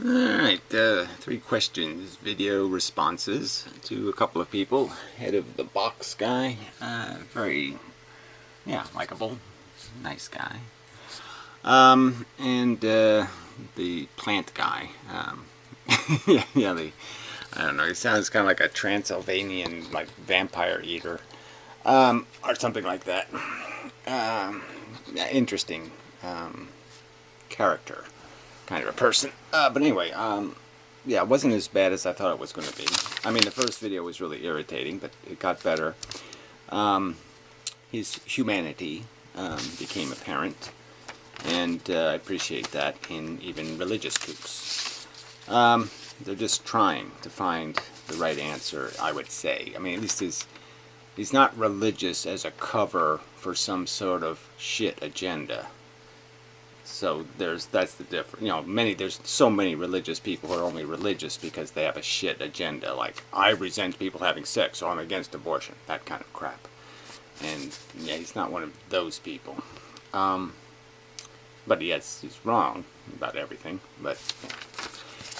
Alright, 3 questions, video responses to a couple of people. Head of the box guy, very, likable, nice guy. And the plant guy, I don't know, he sounds kind of like a Transylvanian, like, vampire eater, or something like that. Interesting, character. Kind of a person. But anyway, yeah, it wasn't as bad as I thought it was going to be. I mean, the first video was really irritating, but it got better. His humanity became apparent, and I appreciate that in even religious groups. They're just trying to find the right answer, I would say. I mean, at least he's not religious as a cover for some sort of shit agenda. So that's the difference. You know, there's so many religious people who are only religious because they have a shit agenda. Like, I resent people having sex, so I'm against abortion. That kind of crap. And yeah, he's not one of those people. But yes, he's wrong about everything. But yeah.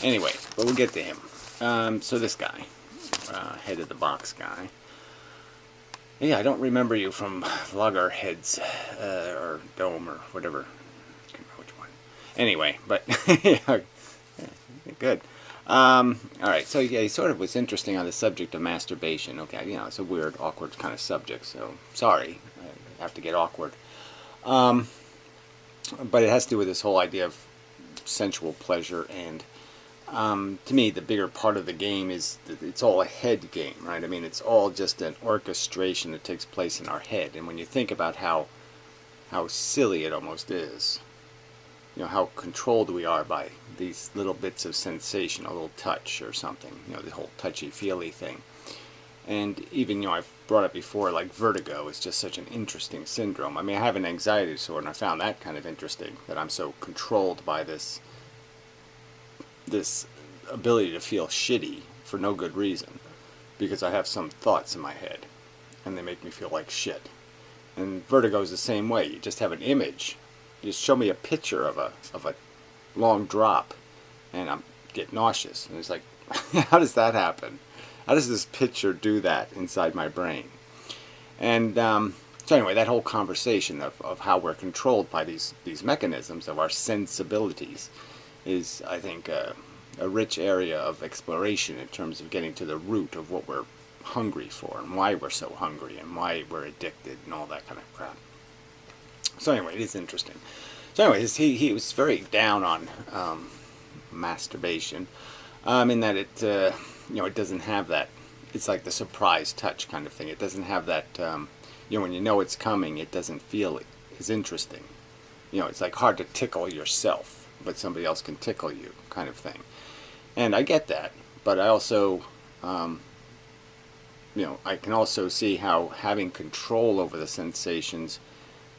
Anyway, but we'll get to him. So this guy, head of the box guy. Yeah, I don't remember you from Loggerheads or Dome or whatever. Anyway, but yeah, good. Alright, so yeah, he sort of was interesting on the subject of masturbation. Okay, you know, it's a weird, awkward kind of subject, so sorry, I have to get awkward. But it has to do with this whole idea of sensual pleasure, and to me, the bigger part of the game is that it's all a head game, right? I mean, it's all just an orchestration that takes place in our head, and when you think about how silly it almost is, you know, how controlled we are by these little bits of sensation, a little touch or something, you know, the whole touchy-feely thing. And even, you know, I've brought up before, like, vertigo is just such an interesting syndrome. I mean, I have an anxiety disorder, and I found that kind of interesting, that I'm so controlled by this ability to feel shitty for no good reason, because I have some thoughts in my head, and they make me feel like shit. And vertigo is the same way. You just have an image. You just show me a picture of a long drop, and I get nauseous. And it's like, how does that happen? How does this picture do that inside my brain? And so anyway, that whole conversation of how we're controlled by these mechanisms of our sensibilities is, I think, a rich area of exploration in terms of getting to the root of what we're hungry for, and why we're so hungry, and why we're addicted, and all that kind of crap. So anyway, it is interesting. So anyway, he was very down on masturbation, in that it you know, it doesn't have that. It's like the surprise touch kind of thing. It doesn't have that. You know, when you know it's coming, it doesn't feel as interesting. You know, it's like hard to tickle yourself, but somebody else can tickle you, kind of thing. And I get that, but I also, you know, I can also see how having control over the sensations,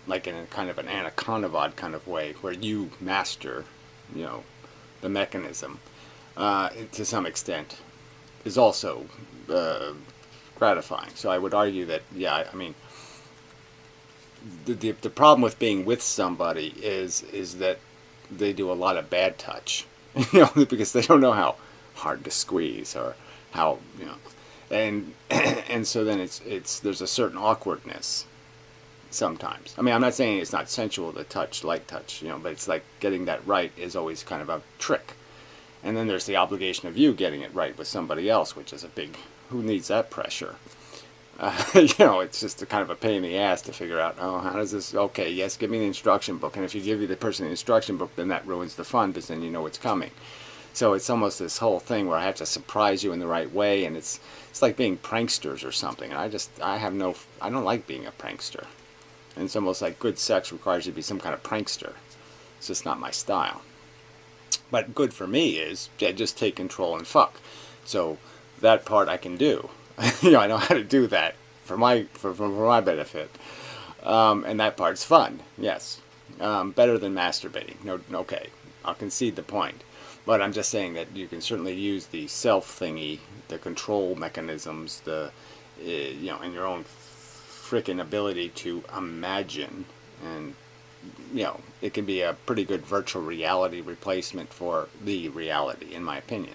like in a kind of an anaconda kind of way, where you master, you know, the mechanism to some extent, is also gratifying. So I would argue that, yeah, I mean, the problem with being with somebody is that they do a lot of bad touch, you know, because they don't know how hard to squeeze, or how, you know, and so then there's a certain awkwardness. Sometimes. I mean, I'm not saying it's not sensual to touch, light touch, you know, but it's like getting that right is always kind of a trick. And then there's the obligation of you getting it right with somebody else, which is a big, who needs that pressure? You know, it's just a kind of a pain in the ass to figure out, oh, how does this, okay, yes, give me the instruction book. And if you give the person the instruction book, then that ruins the fun, because then you know it's coming. So it's almost this whole thing where I have to surprise you in the right way, and it's like being pranksters or something. And I don't like being a prankster. And it's almost like good sex requires you to be some kind of prankster. It's just not my style. But good for me is, yeah, just take control and fuck. So that part I can do. You know, I know how to do that for my benefit. And that part's fun, yes. Better than masturbating. No, okay, I'll concede the point. But I'm just saying that you can certainly use the self thingy, the control mechanisms, you know, and your own frickin' ability to imagine and it can be a pretty good virtual reality replacement for the reality, in my opinion.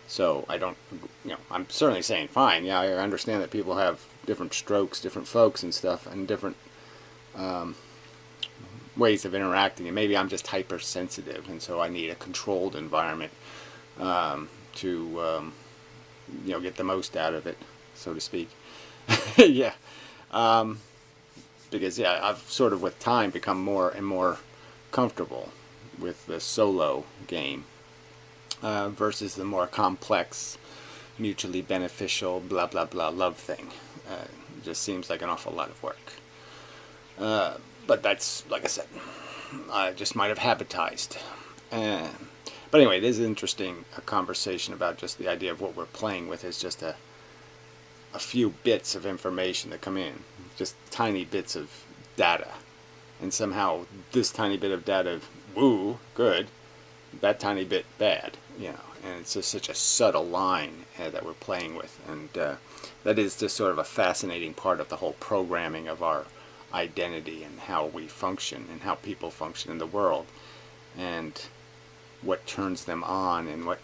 So I don't, I'm certainly saying fine. Yeah, I understand that people have different strokes, different folks and stuff, and different ways of interacting. And maybe I'm just hypersensitive, and so I need a controlled environment to, get the most out of it, so to speak. Yeah. Because, yeah, I've sort of with time become more and more comfortable with the solo game versus the more complex, mutually beneficial, blah, blah, blah love thing. It just seems like an awful lot of work. But that's, like I said, I just might have habitized. But anyway, it is interesting, a conversation about just the idea of what we're playing with is just a few bits of information that come in, just tiny bits of data, and somehow this tiny bit of data, woo, good, that tiny bit bad, and it's just such a subtle line that we're playing with, and that is just sort of a fascinating part of the whole programming of our identity and how we function and how people function in the world, and what turns them on and what,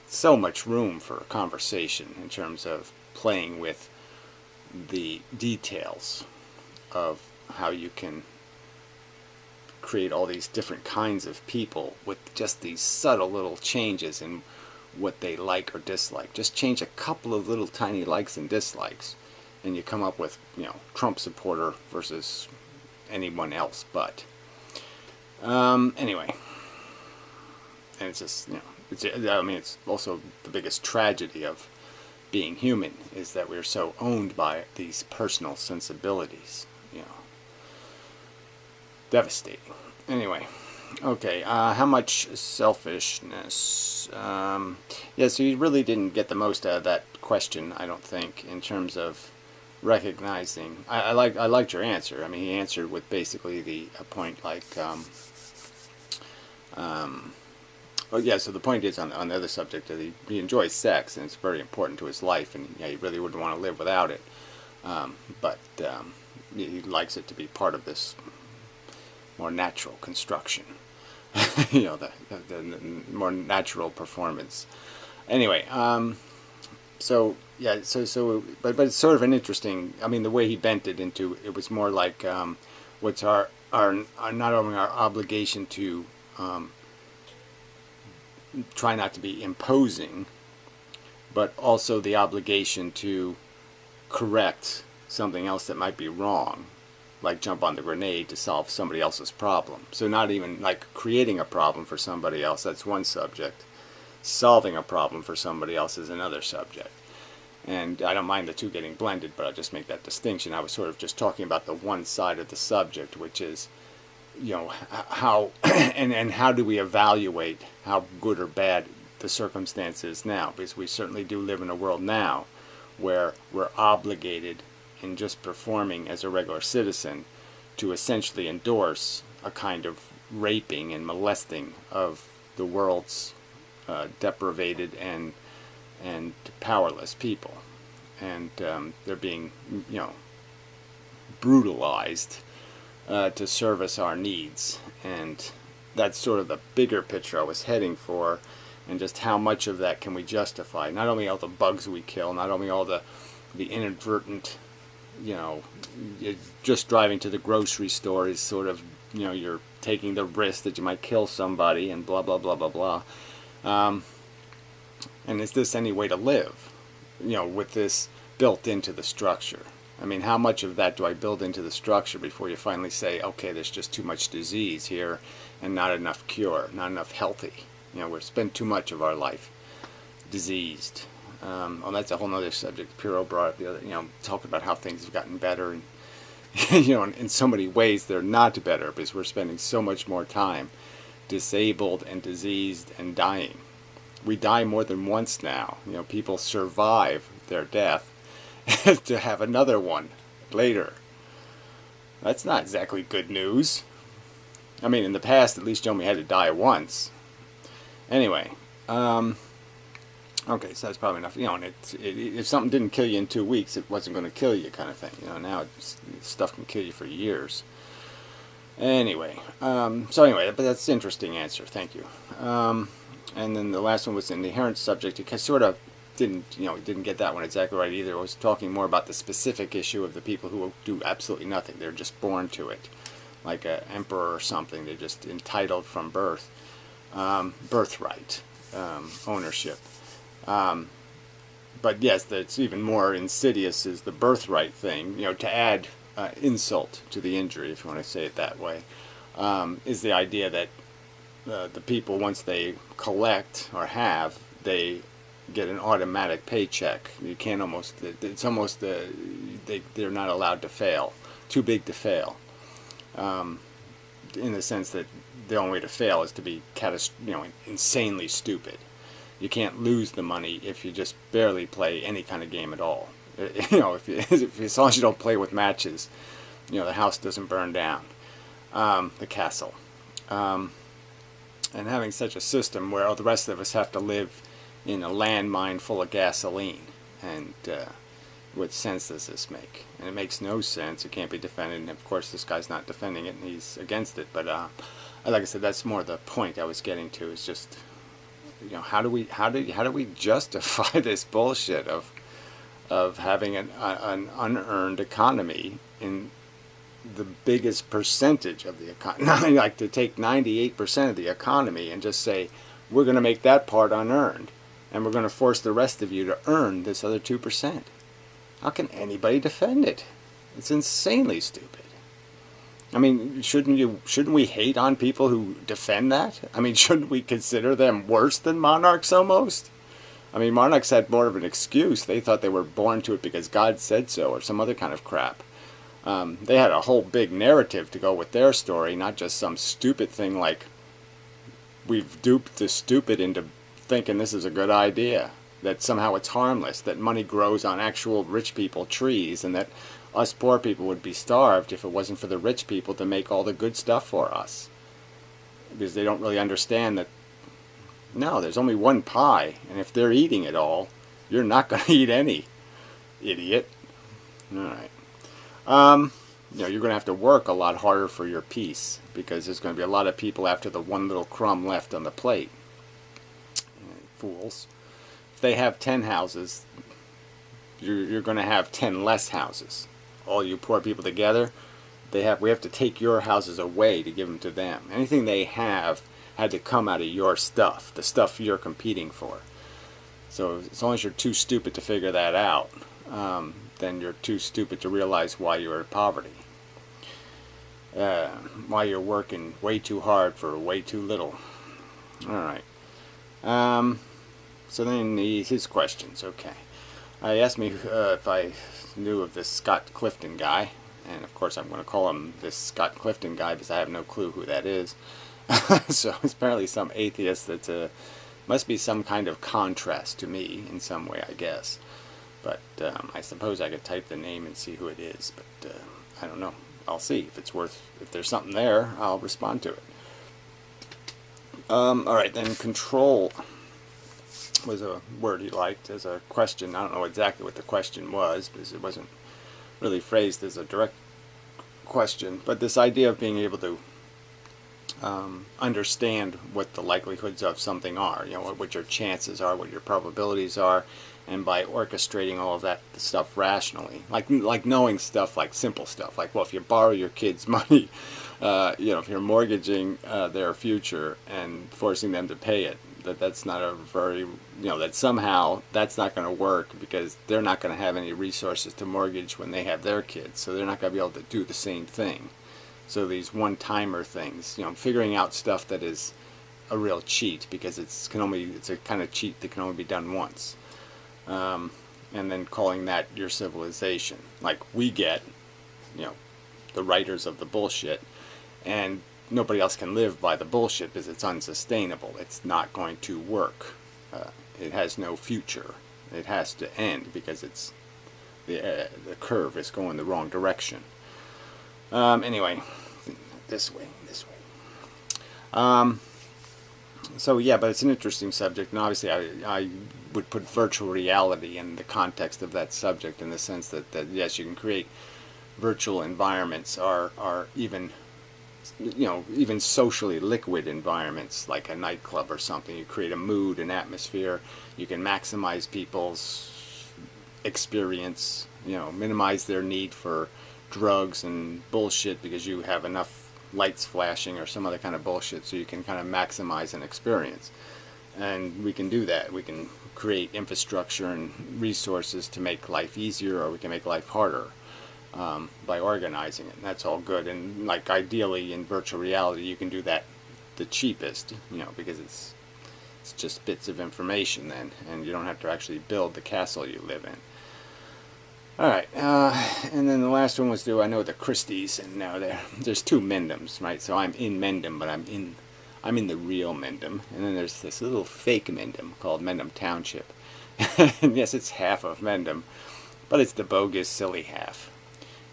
so much room for conversation in terms of playing with the details of how you can create all these different kinds of people with just these subtle little changes in what they like or dislike. Just change a couple of little tiny likes and dislikes, and you come up with, Trump supporter versus anyone else but. Anyway, and it's just, it's also the biggest tragedy of being human is that we're so owned by these personal sensibilities, devastating. Anyway, okay, how much selfishness? Yeah, so you really didn't get the most out of that question, I don't think, in terms of recognizing. I liked your answer. I mean, he answered with basically a point like, well, yeah, so the point is on the other subject that he enjoys sex, and it's very important to his life, and he really wouldn't want to live without it. But he likes it to be part of this more natural construction, the more natural performance. Anyway, so yeah, but it's sort of an interesting. I mean, the way he bent it into it was more like what's our not only our obligation to try not to be imposing, but also the obligation to correct something else that might be wrong, like jump on the grenade to solve somebody else's problem. So not even like creating a problem for somebody else, that's one subject. Solving a problem for somebody else is another subject. And I don't mind the two getting blended, but I'll just make that distinction. I was sort of just talking about the one side of the subject, which is, how and how do we evaluate how good or bad the circumstance is now, because we certainly do live in a world now where we're obligated in just performing as a regular citizen to essentially endorse a kind of raping and molesting of the world's deprivated and powerless people, and they're being brutalized to service our needs. And that's sort of the bigger picture I was heading for, and just how much of that can we justify. Not only all the bugs we kill, not only all the inadvertent, just driving to the grocery store is sort of, you're taking the risk that you might kill somebody and blah, blah, blah, blah, blah. And is this any way to live, with this built into the structure? I mean, how much of that do I build into the structure before you finally say, okay, there's just too much disease here and not enough cure, not enough healthy. We spend too much of our life diseased. Well, that's a whole other subject. Piro brought up the other, talking about how things have gotten better, and in so many ways they're not better because we're spending so much more time disabled and diseased and dying. We die more than once now. People survive their death to have another one later. That's not exactly good news. I mean, in the past, at least you only had to die once. Anyway, okay, so that's probably enough. And if something didn't kill you in 2 weeks, it wasn't going to kill you, kind of thing. Now stuff can kill you for years. Anyway, so anyway, but that's an interesting answer. Thank you. And then the last one was an inherent subject. It sort of didn't get that one exactly right either. It was talking more about the specific issue of the people who do absolutely nothing. They're just born to it, like an emperor or something. They're just entitled from birth, birthright, ownership. But yes, that's even more insidious is the birthright thing. To add insult to the injury, if you want to say it that way, is the idea that the people, once they collect or have, they get an automatic paycheck. You can't it's almost they're not allowed to fail. Too big to fail. In the sense that the only way to fail is to be insanely stupid. You can't lose the money if you just barely play any kind of game at all. As long as you don't play with matches, the house doesn't burn down, the castle. And having such a system where all the rest of us have to live in a landmine full of gasoline, and what sense does this make? And it makes no sense. It can't be defended, and of course this guy's not defending it, and he's against it. But like I said, that's more the point I was getting to. Is just how do we justify this bullshit of having an unearned economy in the biggest percentage of the economy? Like to take 98% of the economy and just say we're going to make that part unearned, and we're going to force the rest of you to earn this other 2%. How can anybody defend it? It's insanely stupid. I mean, shouldn't we hate on people who defend that? I mean, shouldn't we consider them worse than monarchs almost? I mean, monarchs had more of an excuse. They thought they were born to it because God said so, or some other kind of crap. They had a whole big narrative to go with their story, not just some stupid thing like we've duped the stupid into thinking this is a good idea, that somehow it's harmless, that money grows on actual rich people trees, and that us poor people would be starved if it wasn't for the rich people to make all the good stuff for us. Because they don't really understand that, no, there's only one pie, and if they're eating it all, you're not going to eat any, idiot. Alright. You're going to have to work a lot harder for your piece, because there's going to be a lot of people after the one little crumb left on the plate. Fools. If they have 10 houses, you're going to have 10 less houses. All you poor people together, we have to take your houses away to give them to them. Anything they have had to come out of your stuff, the stuff you're competing for. So as long as you're too stupid to figure that out, then you're too stupid to realize why you're in poverty. Why you're working way too hard for way too little. Alright. So then his questions, okay. He asked me if I knew of this Scott Clifton guy, and of course I'm going to call him this Scott Clifton guy because I have no clue who that is. So it's apparently some atheist that must be some kind of contrast to me in some way, I guess. But I suppose I could type the name and see who it is, but I don't know. I'll see if there's something there, I'll respond to it. Alright, then control was a word he liked as a question. I don't know exactly what the question was, because it wasn't really phrased as a direct question, but this idea of being able to understand what the likelihoods of something are, what your chances are, what your probabilities are, and by orchestrating all of that stuff rationally, like knowing stuff, like simple stuff, like, well, if you borrow your kids' money, if you're mortgaging their future and forcing them to pay it, that's not a very, that somehow that's not going to work because they're not going to have any resources to mortgage when they have their kids, so they're not going to be able to do the same thing. So these one-timer things, figuring out stuff that is a real cheat, because it's a kind of cheat that can only be done once, and then calling that your civilization, like we get, the writers of the bullshit, and nobody else can live by the bullshit because it's unsustainable. It's not going to work. It has no future. It has to end because it's the curve is going the wrong direction. Anyway, this way. So yeah, but it's an interesting subject, and obviously I would put virtual reality in the context of that subject, in the sense that yes, you can create virtual environments, or even even socially liquid environments like a nightclub or something. You create a mood, an atmosphere. You can maximize people's experience, minimize their need for drugs and bullshit because you have enough lights flashing or some other kind of bullshit, so you can kind of maximize an experience. And we can do that. We can create infrastructure and resources to make life easier, or we can make life harder by organizing it. And that's all good. And like ideally in virtual reality, you can do that the cheapest, because it's just bits of information then, and you don't have to actually build the castle you live in. Alright, and then the last one was, do I know the Christies? And now there's two Mendhams, right? So I'm in Mendham, but I'm in the real Mendham. And then there's this little fake Mendham called Mendham Township. And yes, it's half of Mendham, but it's the bogus, silly half.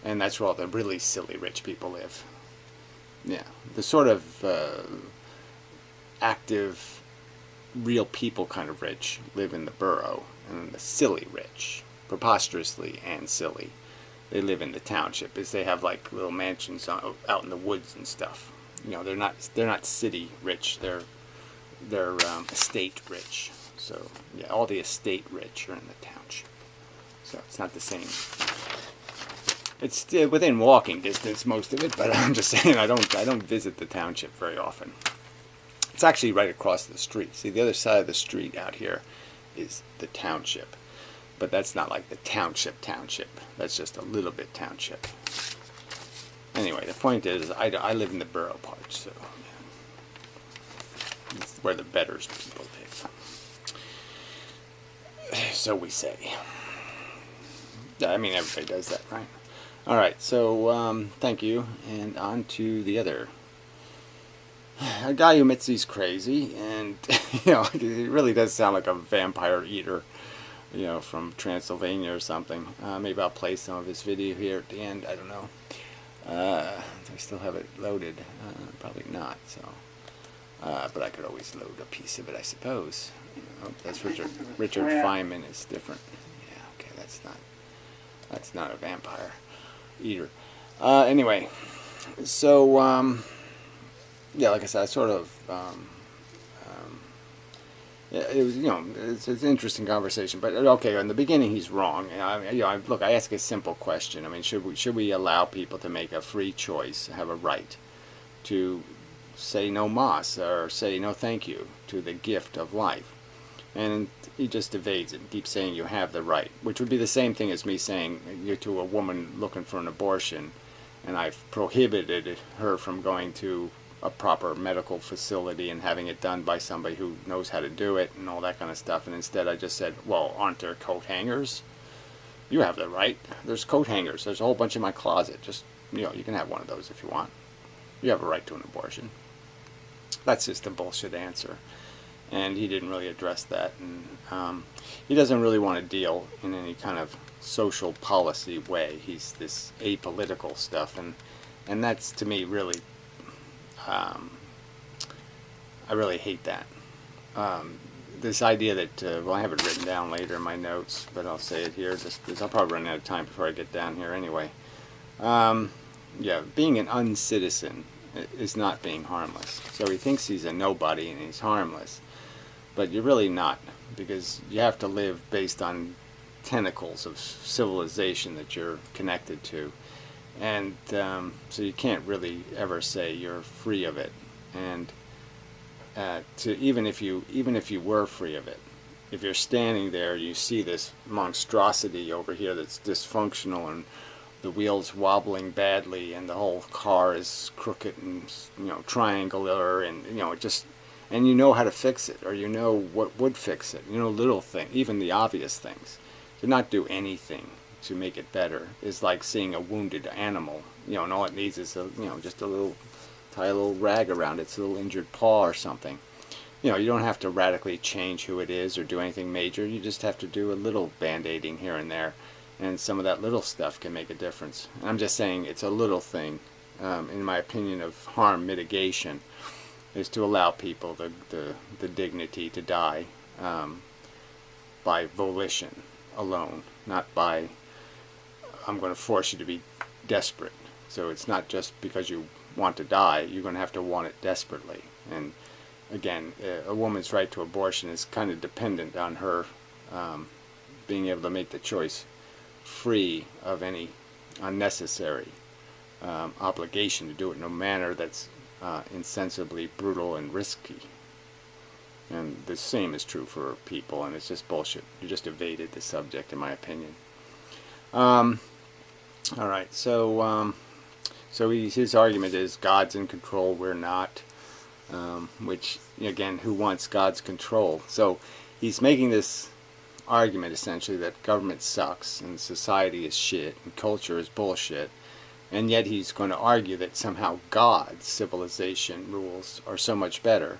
And that's where all the really silly rich people live. Yeah, the sort of active, real people kind of rich live in the borough, and the silly rich, preposterously and silly, they live in the township. Is they have like little mansions out in the woods and stuff. They're not city rich. They're estate rich. So yeah, all the estate rich are in the township. So it's not the same. It's still within walking distance, most of it, but I'm just saying I don't visit the township very often. It's actually right across the street. See, the other side of the street out here is the township. But that's not like the township. That's just a little bit township. Anyway, the point is, I live in the borough part, so yeah. It's where the betters people live. So we say. I mean, everybody does that, right? Alright, so thank you, and on to the other. A guy who admits he's crazy, and he really does sound like a vampire eater, from Transylvania or something. Maybe I'll play some of his video here at the end, I don't know. Do I still have it loaded? Probably not, so. But I could always load a piece of it, I suppose. Oh, that's Richard Feynman is different. Yeah, okay, that's not a vampire eater. Anyway, so yeah, like I said, I sort of it was it's an interesting conversation. But okay, in the beginning he's wrong. Look, I ask a simple question. I mean, should we allow people to make a free choice, have a right to say no mas or say no thank you to the gift of life? And he just evades it and keeps saying you have the right, which would be the same thing as me saying to a woman looking for an abortion, and I've prohibited her from going to a proper medical facility and having it done by somebody who knows how to do it and all that kind of stuff. And instead I just said, well, aren't there coat hangers? You have the right. There's coat hangers. There's a whole bunch in my closet. Just, you can have one of those if you want. You have a right to an abortion. That's just a bullshit answer. And he didn't really address that, and he doesn't really want to deal in any kind of social policy way. He's this apolitical stuff, and that's, to me, really, I really hate that. This idea that, well, I have it written down later in my notes, but I'll say it here, just because I'll probably run out of time before I get down here anyway. Yeah, being an uncitizen is not being harmless. So he thinks he's a nobody and he's harmless. But you're really not, because you have to live based on tentacles of civilization that you're connected to. And so you can't really ever say you're free of it. And even if you were free of it, if you're standing there, you see this monstrosity over here that's dysfunctional, and the wheels wobbling badly, and the whole car is crooked and triangular, and and you know how to fix it, or you know what would fix it. Little things, even the obvious things. To not do anything to make it better is like seeing a wounded animal, and all it needs is just tie a little rag around its little injured paw or something. You don't have to radically change who it is or do anything major. You just have to do a little band-aiding here and there, and some of that little stuff can make a difference. And I'm just saying it's a little thing, in my opinion, of harm mitigation, is to allow people the dignity to die by volition alone, not by I'm going to force you to be desperate. So it's not just because you want to die, you're going to have to want it desperately. And again, a woman's right to abortion is kind of dependent on her being able to make the choice free of any unnecessary obligation to do it in a manner that's insensibly brutal and risky. And the same is true for people, and it's just bullshit. You just evaded the subject, in my opinion. All right, so his argument is God's in control, we're not. Which, again, who wants God's control? So he's making this argument, essentially, that government sucks, and society is shit, and culture is bullshit. And yet he's going to argue that somehow God's civilization rules are so much better.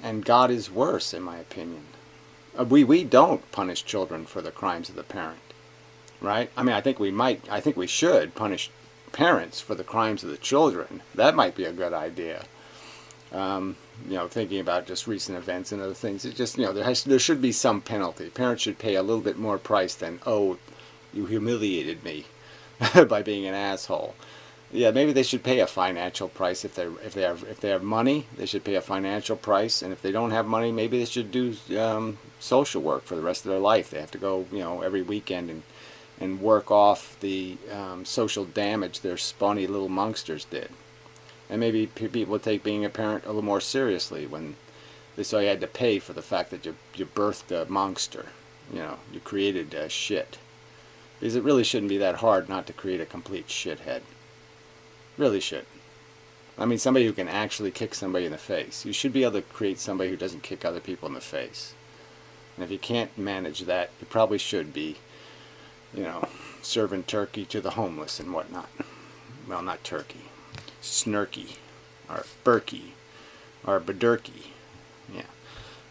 And God is worse, in my opinion. We don't punish children for the crimes of the parent, right? I mean, I think we should punish parents for the crimes of the children. That might be a good idea. Thinking about just recent events and other things, it just, there should be some penalty. Parents should pay a little bit more price than, oh, you humiliated me by being an asshole. Yeah, maybe they should pay a financial price if they have money. They should pay a financial price, and if they don't have money, maybe they should do social work for the rest of their life. They have to go, every weekend and work off the social damage their spawny little monsters did. And maybe people would take being a parent a little more seriously when they saw you had to pay for the fact that you birthed a monster. You created shit. Because it really shouldn't be that hard not to create a complete shithead. Really should. I mean, somebody who can actually kick somebody in the face. You should be able to create somebody who doesn't kick other people in the face. And if you can't manage that, you probably should be, serving turkey to the homeless and whatnot. Well, not turkey. Snurky. Or Berkey. Or Bedurkey. Yeah.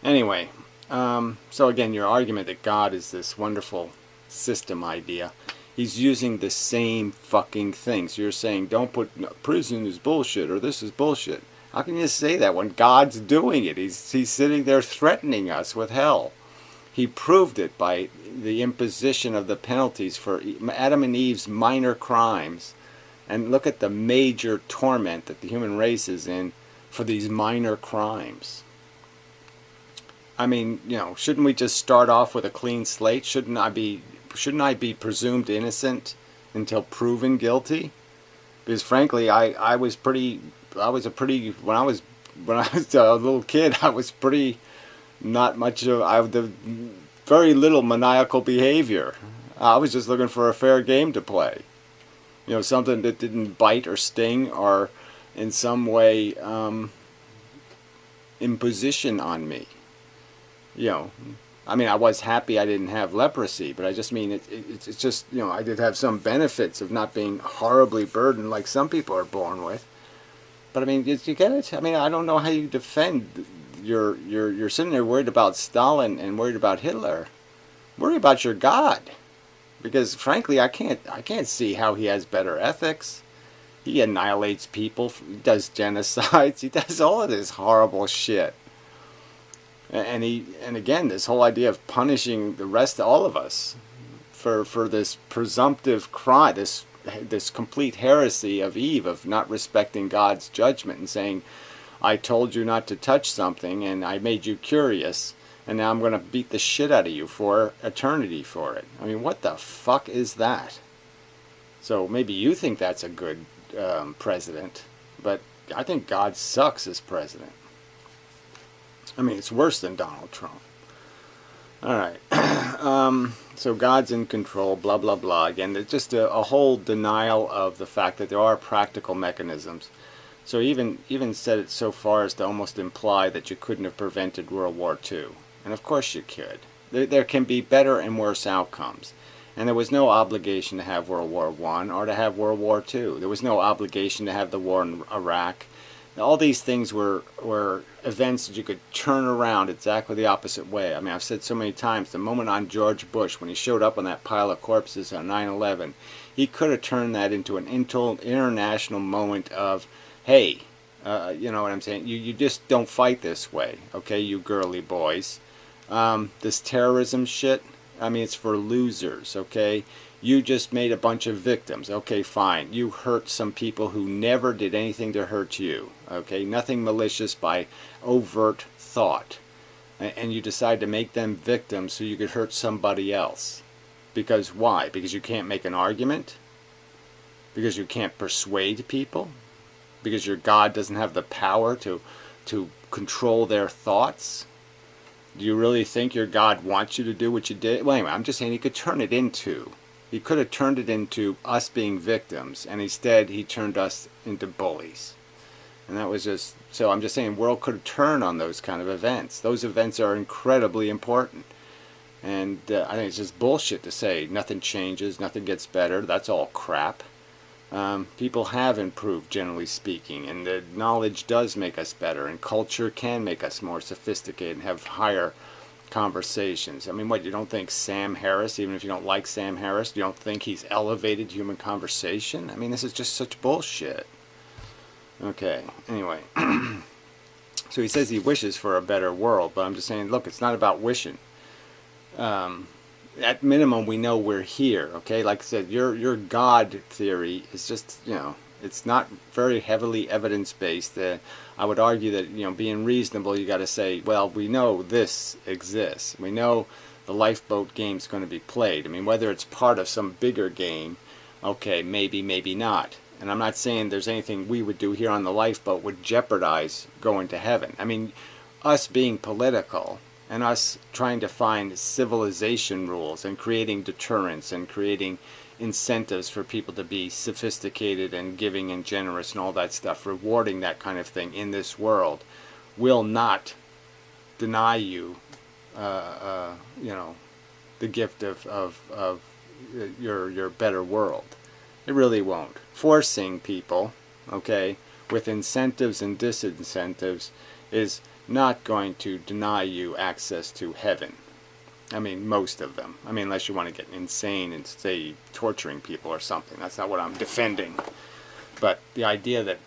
Anyway, so again, your argument that God is this wonderful system idea, he's using the same fucking things. You're saying, don't put prison is bullshit, or this is bullshit. How can you say that when God's doing it? He's sitting there threatening us with hell. He proved it by the imposition of the penalties for Adam and Eve's minor crimes. And look at the major torment that the human race is in for these minor crimes. I mean, shouldn't we just start off with a clean slate? Shouldn't I be presumed innocent until proven guilty? Because frankly, when I was a little kid, I was pretty not much of, I had the very little maniacal behavior. I was just looking for a fair game to play. Something that didn't bite or sting or in some way imposition on me. I mean, I was happy I didn't have leprosy, but I just mean it's just, I did have some benefits of not being horribly burdened like some people are born with. But I mean, you get it? I mean, I don't know how you defend. You're sitting there worried about Stalin and worried about Hitler. Worry about your God. Because frankly, I can't see how he has better ethics. He annihilates people, he does genocides, he does all of this horrible shit. And again, this whole idea of punishing the rest of all of us for this presumptive crime, this complete heresy of Eve, of not respecting God's judgment and saying, I told you not to touch something and I made you curious, and now I'm going to beat the shit out of you for eternity for it. I mean, what the fuck is that? So maybe you think that's a good president, but I think God sucks as president. I mean, it's worse than Donald Trump. All right. So God's in control, blah, blah, blah. Again, there's just a whole denial of the fact that there are practical mechanisms. So even said it so far as to almost imply that you couldn't have prevented World War II. And of course you could. There can be better and worse outcomes. And there was no obligation to have World War I or to have World War II. There was no obligation to have the war in Iraq. All these things were events that you could turn around exactly the opposite way. I mean, I've said so many times, the moment on George Bush, when he showed up on that pile of corpses on 9/11, he could have turned that into an international moment of, hey, you know what I'm saying? You just don't fight this way, okay, you girly boys. This terrorism shit, I mean, it's for losers, okay? You just made a bunch of victims. Okay, fine. You hurt some people who never did anything to hurt you. Okay, nothing malicious by overt thought. And you decide to make them victims so you could hurt somebody else. Because why? Because you can't make an argument? Because you can't persuade people? Because your God doesn't have the power to control their thoughts? Do you really think your God wants you to do what you did? Well, anyway, I'm just saying he could turn it into. He could have turned it into us being victims, and instead he turned us into bullies. And that was just, so I'm just saying the world could turn on those kind of events. Those events are incredibly important. And I think it's just bullshit to say nothing changes, nothing gets better. That's all crap. People have improved, generally speaking, and the knowledge does make us better, and culture can make us more sophisticated and have higher conversations. I mean, what, you don't think Sam Harris, even if you don't like Sam Harris, you don't think he's elevated human conversation? I mean, this is just such bullshit. Okay, anyway. So he says he wishes for a better world, but I'm just saying, look, it's not about wishing. At minimum, we know we're here, okay? Like I said, your God theory is just, you know, it's not very heavily evidence-based. I would argue that, you know, being reasonable, you got to say, well, we know this exists. We know the lifeboat game's going to be played. I mean, whether it's part of some bigger game, okay, maybe, maybe not. And I'm not saying there's anything we would do here on the lifeboat would jeopardize going to heaven. I mean, us being political and us trying to find civilization rules and creating deterrence and creating incentives for people to be sophisticated and giving and generous and all that stuff, rewarding that kind of thing in this world, will not deny you, you know, the gift of your better world. It really won't. Forcing people, okay, with incentives and disincentives is not going to deny you access to heaven. I mean, most of them. I mean, unless you want to get insane and say torturing people or something. That's not what I'm defending. But the idea that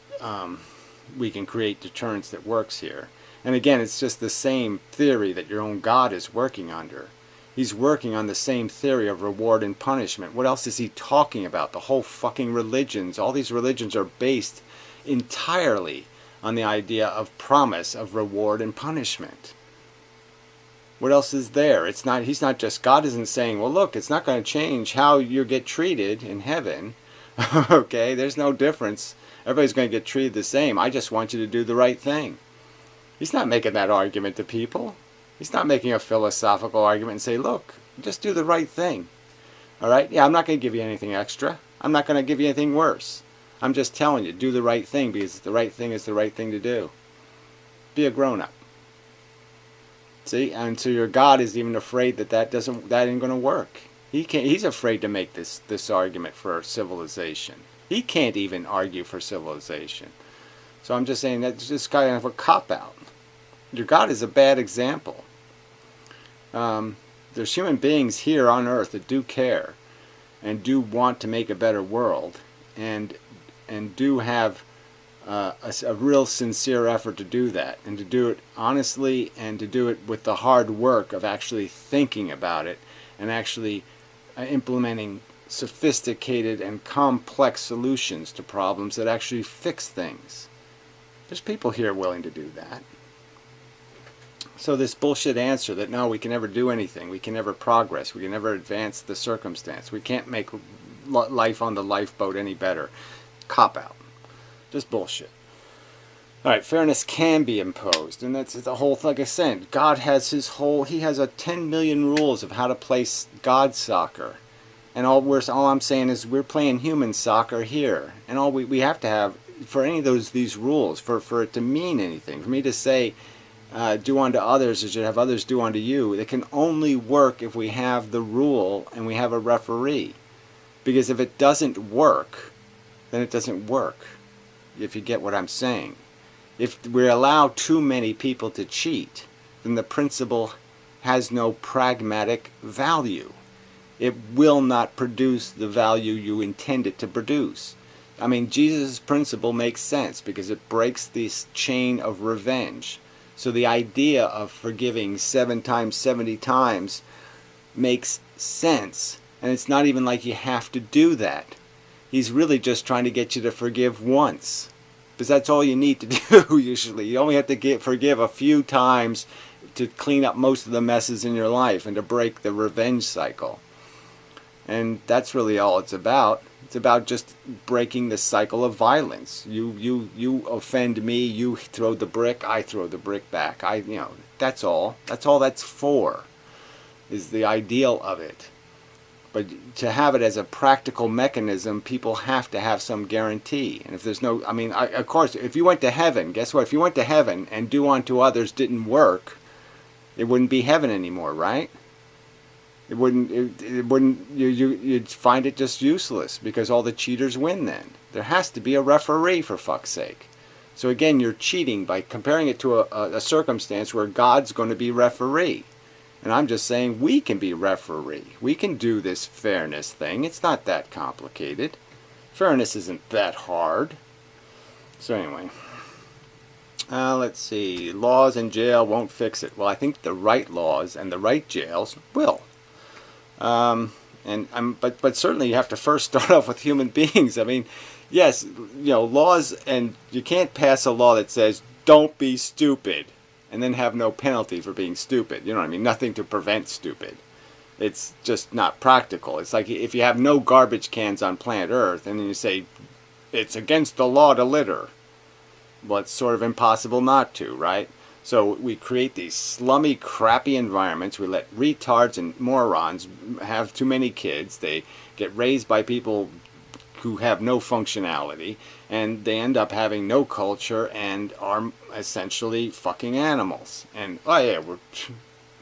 we can create deterrence that works here. And again, it's just the same theory that your own God is working under. He's working on the same theory of reward and punishment. What else is he talking about? The whole fucking religions. All these religions are based entirely on the idea of promise of reward and punishment. What else is there? It's not. He's not just. God isn't saying, well, look, it's not going to change how you get treated in heaven. Okay, there's no difference. Everybody's going to get treated the same. I just want you to do the right thing. He's not making that argument to people. He's not making a philosophical argument and say, look, just do the right thing. All right? Yeah, I'm not going to give you anything extra. I'm not going to give you anything worse. I'm just telling you, do the right thing because the right thing is the right thing to do. Be a grown-up. See? And so your God is even afraid that that ain't going to work. He's afraid to make this argument for civilization. He can't even argue for civilization. So I'm just saying that's just kind of a cop-out. Your God is a bad example. There's human beings here on earth that do care and do want to make a better world and do have a real sincere effort to do that, and to do it honestly, and to do it with the hard work of actually thinking about it and actually implementing sophisticated and complex solutions to problems that actually fix things. There's people here willing to do that. So this bullshit answer that no, we can never do anything, we can never progress, we can never advance the circumstance, we can't make life on the lifeboat any better. Cop out. Just bullshit. Alright, fairness can be imposed, and that's the whole, like I said, God has he has a 10 million rules of how to play God soccer. And all I'm saying is we're playing human soccer here. And all we have to have, for any of these rules, for it to mean anything, for me to say, do unto others as you have others do unto you, it can only work if we have the rule and we have a referee. Because if it doesn't work, then it doesn't work, if you get what I'm saying. If we allow too many people to cheat, then the principle has no pragmatic value. It will not produce the value you intend it to produce. I mean, Jesus' principle makes sense because it breaks this chain of revenge. So the idea of forgiving 7 times, 70 times makes sense And it's not even like you have to do that. He's really just trying to get you to forgive once. Because that's all you need to do usually. You only have to forgive a few times to clean up most of the messes in your life and to break the revenge cycle. And that's really all it's about. It's about just breaking the cycle of violence. You offend me, you throw the brick, I throw the brick back. That's all. That's all that's for, is the ideal of it. But to have it as a practical mechanism, people have to have some guarantee. And if there's no, of course, if you went to heaven, guess what? If you went to heaven and do unto others didn't work, it wouldn't be heaven anymore, right? It wouldn't. You'd find it just useless because all the cheaters win. Then there has to be a referee, for fuck's sake. So again, you're cheating by comparing it to a circumstance where God's going to be referee. And I'm just saying we can be referee. We can do this fairness thing. It's not that complicated. Fairness isn't that hard. So anyway, let's see. Laws and jail won't fix it. Well, I think the right laws and the right jails will. But certainly you have to first start off with human beings. Yes, laws, and you can't pass a law that says don't be stupid and then have no penalty for being stupid. You know what I mean? Nothing to prevent stupid. It's just not practical. It's like if you have no garbage cans on planet Earth and then you say it's against the law to litter. Well, it's sort of impossible not to, right? So we create these slummy, crappy environments. We let retards and morons have too many kids. They get raised by people who have no functionality, and they end up having no culture and are essentially fucking animals. And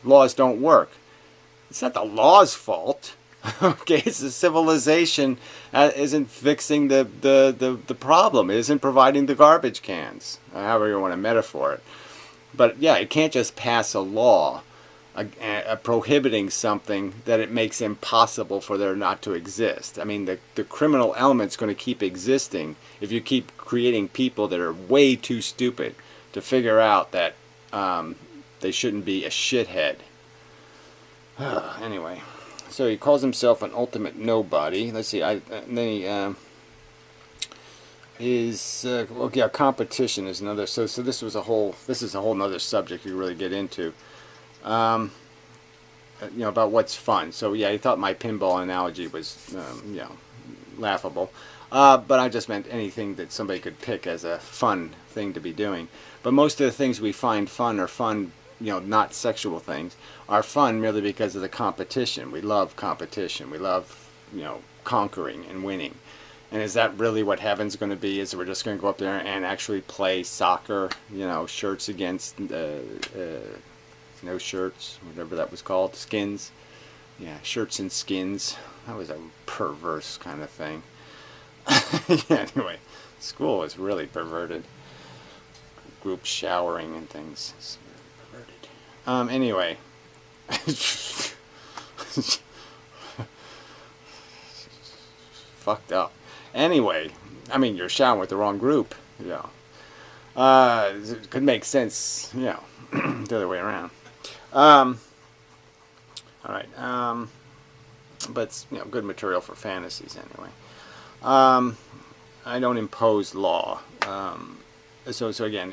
laws don't work. It's not the law's fault. Okay, it's the civilization isn't fixing the problem. It isn't providing the garbage cans, however you want to metaphor it. But yeah, it can't just pass a law prohibiting something that it makes impossible for there not to exist. The criminal element's going to keep existing if you keep creating people that are way too stupid to figure out that they shouldn't be a shithead. Anyway, so he calls himself an ultimate nobody. Let's see. Then he competition is another. So this is a whole nother subject you really get into. About what's fun. So yeah, he thought my pinball analogy was laughable. But I just meant anything that somebody could pick as a fun thing to be doing. But most of the things we find fun are fun, not sexual things, are fun merely because of the competition. We love competition. We love, conquering and winning. And is that really what heaven's going to be? Is we're just going to go up there and actually play soccer, shirts against no shirts, whatever that was called, skins. Yeah, shirts and skins. That was a perverse kind of thing. Anyway, school is really perverted. Group showering and things. It's really perverted. Anyway. Fucked up. Anyway, you're showering with the wrong group. Yeah. It could make sense, the other way around. All right. But it's, good material for fantasies anyway. I don't impose law. So again,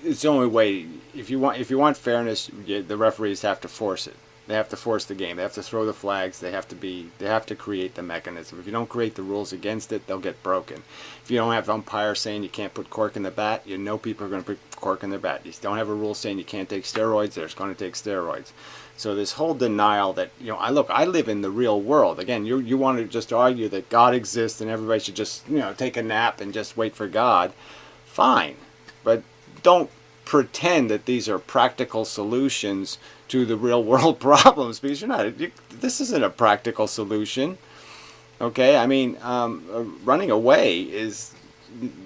it's the only way. If you want fairness, the referees have to force it. They have to force the game. They have to throw the flags. They have to create the mechanism. If you don't create the rules against it, they'll get broken. If you don't have umpires saying you can't put cork in the bat, people are going to put cork in their bat. You don't have a rule saying you can't take steroids, they're going to take steroids. So this whole denial that, I live in the real world. Again, you want to just argue that God exists and everybody should just, take a nap and just wait for God. Fine. But don't pretend that these are practical solutions to the real world problems, because this isn't a practical solution. Okay, running away is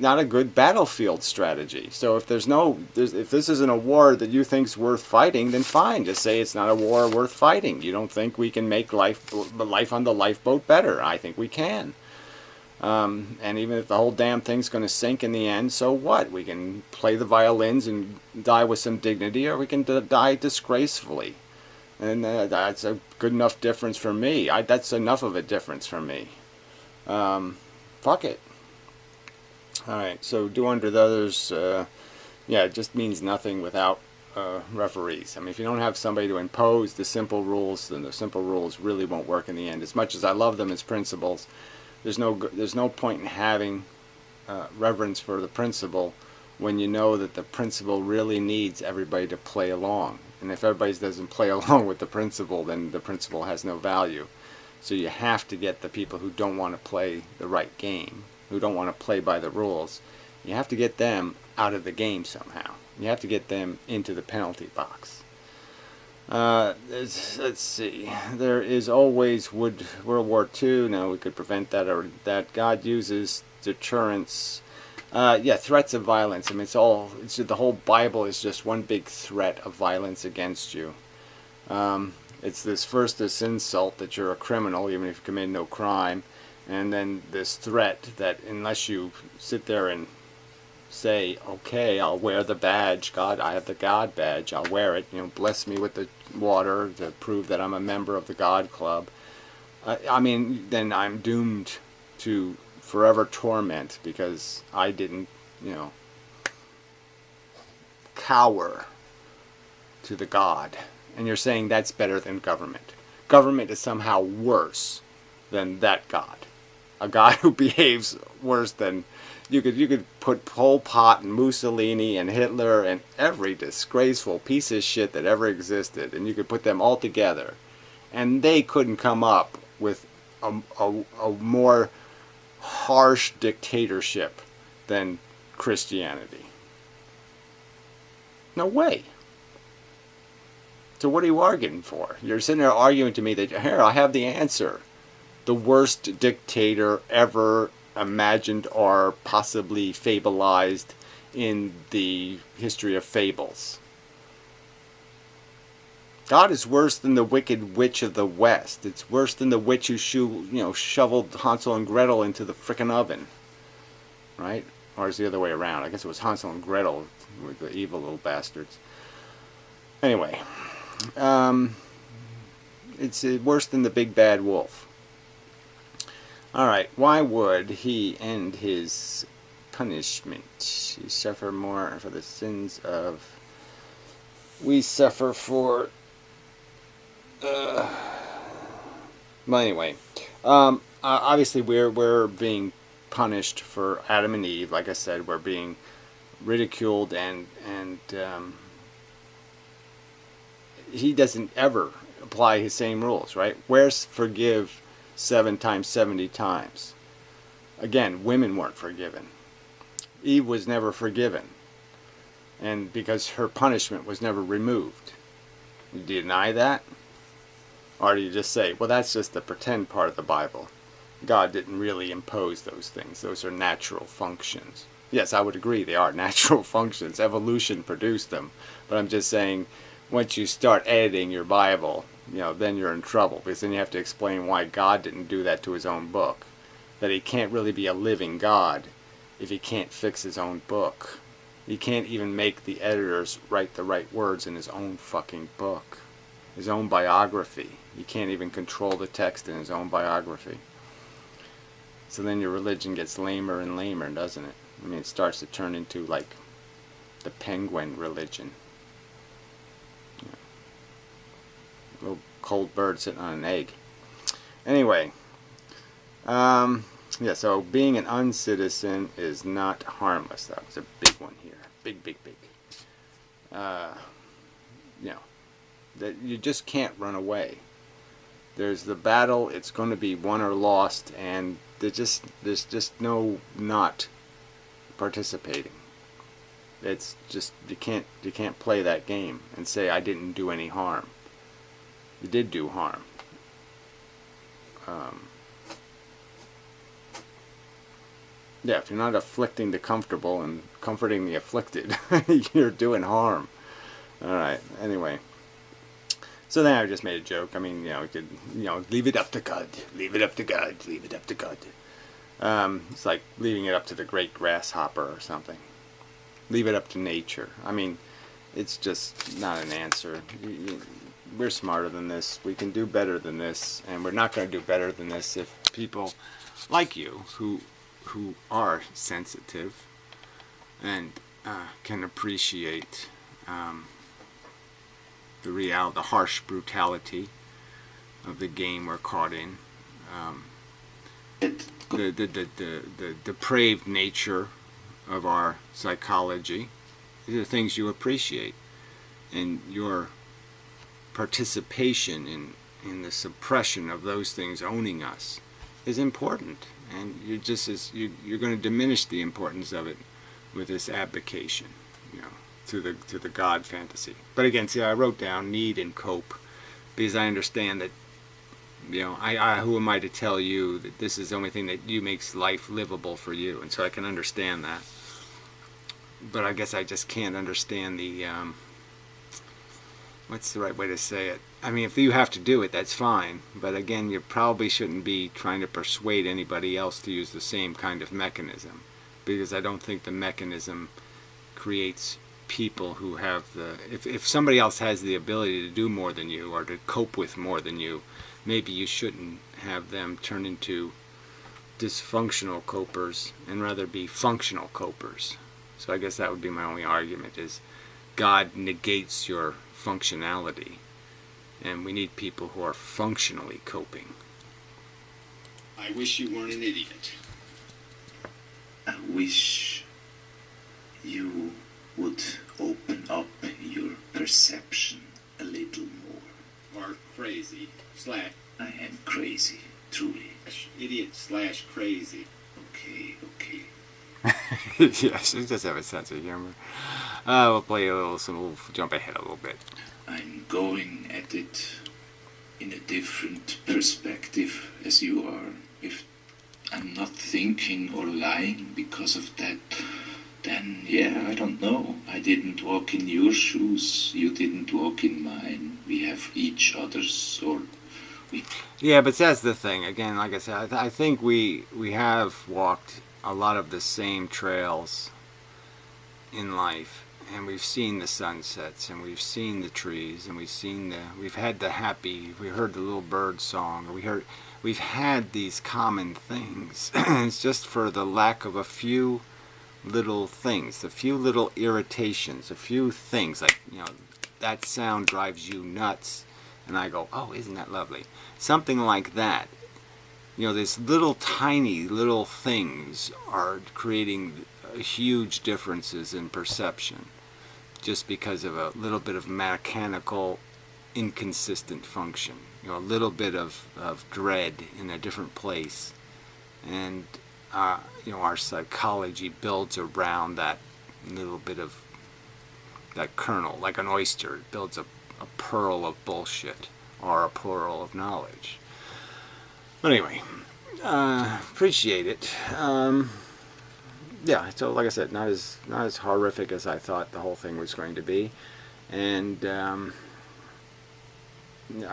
not a good battlefield strategy. So if if this isn't a war that you think's worth fighting, then fine, just say it's not a war worth fighting. You don't think we can make life on the lifeboat better? I think we can. And even if the whole damn thing's going to sink in the end, so what? We can play the violins and die with some dignity, or we can die disgracefully. And that's a good enough difference for me. That's enough of a difference for me. Fuck it. Alright, so do unto the others, yeah, it just means nothing without referees. I mean, if you don't have somebody to impose the simple rules, then the simple rules really won't work in the end. As much as I love them as principles, there's no point in having reverence for the principle when you know that the principle really needs everybody to play along. And if everybody doesn't play along with the principle, then the principle has no value. So you have to get the people who don't want to play the right game, who don't want to play by the rules, you have to get them out of the game somehow. You have to get them into the penalty box. Let's see. There is always World War II. Now we could prevent that, or that God uses deterrence. Yeah, threats of violence. I mean, the whole Bible is just one big threat of violence against you. It's this insult that you're a criminal, even if you commit no crime, and then this threat that unless you sit there and say, okay, I'll wear the badge, God, I have the God badge, I'll wear it, bless me with the water to prove that I'm a member of the God Club. I mean, then I'm doomed to forever torment because I didn't, cower to the God. And you're saying that's better than government. Government is somehow worse than that God. A God who behaves worse than... You could put Pol Pot and Mussolini and Hitler and every disgraceful piece of shit that ever existed, and you could put them all together, and they couldn't come up with a more harsh dictatorship than Christianity. No way. So what are you arguing for? You're sitting there arguing to me that, here, I have the answer. The worst dictator ever imagined or possibly fableized in the history of fables. God is worse than the wicked witch of the West. It's worse than the witch who shoveled Hansel and Gretel into the frickin' oven. Right? Or is it the other way around? I guess it was Hansel and Gretel, the evil little bastards. Anyway, it's worse than the big bad wolf. Alright, why would he end his punishment? He suffer more for the sins of... We suffer for... Well, anyway. Obviously, we're being punished for Adam and Eve. Like I said, we're being ridiculed, and he doesn't ever apply his same rules, right? Where's forgive 7 times 70 times? Again, women weren't forgiven. Eve was never forgiven, and because her punishment was never removed. Do you deny that? Or do you just say, well, that's just the pretend part of the Bible? God didn't really impose those things. Those are natural functions. Yes, I would agree they are natural functions. Evolution produced them. But I'm just saying, once you start editing your Bible, then you're in trouble, because then you have to explain why God didn't do that to his own book. That he can't really be a living God if he can't fix his own book. He can't even make the editors write the right words in his own fucking book. His own biography. He can't even control the text in his own biography. So then your religion gets lamer and lamer, doesn't it? I mean, it starts to turn into like the penguin religion. Little cold bird sitting on an egg. Anyway, yeah, so being an uncitizen is not harmless. That was a big one here. Big. That you just can't run away. There's the battle, it's going to be won or lost, and there's just no not participating. It's just, you can't play that game and say, I didn't do any harm. You did do harm. Yeah, if you're not afflicting the comfortable and comforting the afflicted, you're doing harm. Alright, anyway. So then I just made a joke. I mean, you could, leave it up to God. Leave it up to God. Leave it up to God. It's like leaving it up to the great grasshopper or something. Leave it up to nature. I mean, it's just not an answer. We're smarter than this. We can do better than this, and we're not going to do better than this if people like you, who are sensitive and can appreciate the harsh brutality of the game we're caught in, the depraved nature of our psychology. These are things you appreciate, and your participation in the suppression of those things owning us is important, and you're going to diminish the importance of it with this abdication, to the God fantasy. But again, see, I wrote down need and cope because I understand that, I who am I to tell you that this is the only thing that makes life livable for you, and so I can understand that. But I guess I just can't understand the what's the right way to say it? I mean, if you have to do it, that's fine. But again, you probably shouldn't be trying to persuade anybody else to use the same kind of mechanism, because I don't think the mechanism creates people who have if somebody else has the ability to do more than you or to cope with more than you, maybe you shouldn't have them turn into dysfunctional copers and rather be functional copers. So I guess that would be my only argument, is God negates your functionality, and we need people who are functionally coping. I wish you weren't an idiot. I wish you would open up your perception a little more. Or crazy. Slash. I am crazy, truly. Idiot slash crazy. Okay. Yes, he does have a sense of humor. We'll play we'll jump ahead a little bit. I'm going at it in a different perspective as you are. If I'm not thinking or lying because of that, then yeah, I don't know. I didn't walk in your shoes, you didn't walk in mine. We have each other's, or we... Yeah, but that's the thing. Again, like I said, I think we have walked a lot of the same trails in life, and we've seen the sunsets, and we've seen the trees, and we've had the happy, we heard the little bird song, or we've had these common things. It's just for the lack of a few little things, a few little irritations, a few things like, that sound drives you nuts, and I go, oh, isn't that lovely? Something like that. These little tiny little things are creating huge differences in perception just because of a little bit of mechanical inconsistent function, a little bit of dread in a different place, and our psychology builds around that little bit of that kernel, like an oyster. It builds a pearl of bullshit or a pearl of knowledge. But anyway, appreciate it. Yeah, so like I said, not as horrific as I thought the whole thing was going to be, and I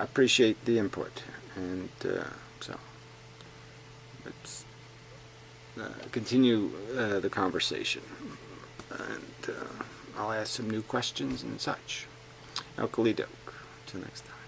appreciate the input, and so let's continue the conversation, and I'll ask some new questions and such. Alkali doke. Till next time.